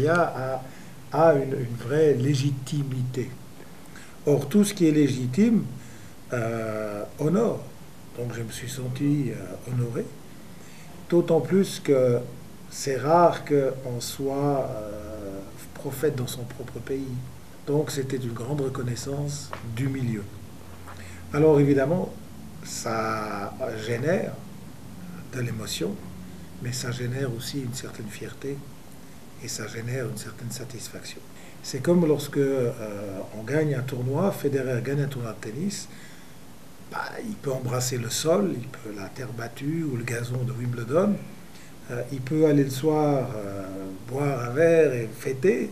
Gaïa a une vraie légitimité. Or, tout ce qui est légitime honore. Donc je me suis senti honoré, d'autant plus que c'est rare qu'on soit prophète dans son propre pays. Donc c'était une grande reconnaissance du milieu. Alors évidemment, ça génère de l'émotion, mais ça génère aussi une certaine fierté et ça génère une certaine satisfaction. C'est comme lorsque on gagne un tournoi, Federer gagne un tournoi de tennis, bah, il peut embrasser le sol, il peut la terre battue ou le gazon de Wimbledon, il peut aller le soir boire un verre et fêter,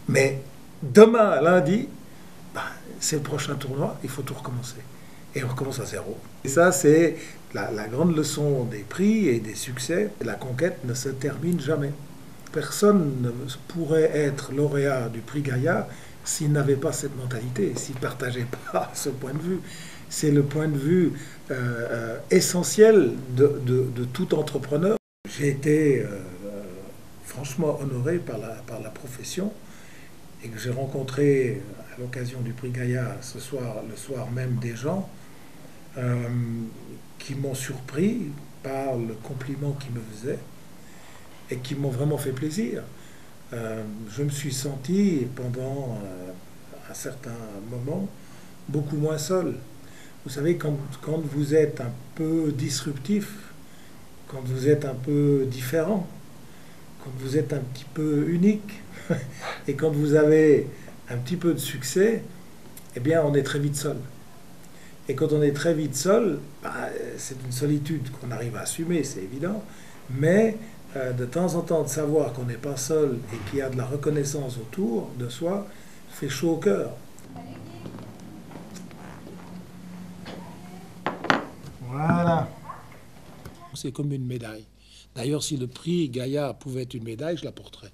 mais demain, lundi, bah, c'est le prochain tournoi, il faut tout recommencer. Et on recommence à zéro. Et ça, c'est la grande leçon des prix et des succès. La conquête ne se termine jamais. Personne ne pourrait être lauréat du prix Gaïa s'il n'avait pas cette mentalité, s'il ne partageait pas ce point de vue. C'est le point de vue essentiel de tout entrepreneur. J'ai été franchement honoré par la profession et que j'ai rencontré à l'occasion du prix Gaïa le soir même des gens qui m'ont surpris par le compliment qu'ils me faisaient et qui m'ont vraiment fait plaisir. Je me suis senti pendant un certain moment beaucoup moins seul. Vous savez, quand vous êtes un peu disruptif, quand vous êtes un peu différent, quand vous êtes un petit peu unique, et quand vous avez un petit peu de succès, eh bien, on est très vite seul. Et quand on est très vite seul, bah, c'est une solitude qu'on arrive à assumer, c'est évident, mais de temps en temps, de savoir qu'on n'est pas seul et qu'il y a de la reconnaissance autour de soi, fait chaud au cœur. Voilà. C'est comme une médaille. D'ailleurs, si le prix Gaïa pouvait être une médaille, je la porterais.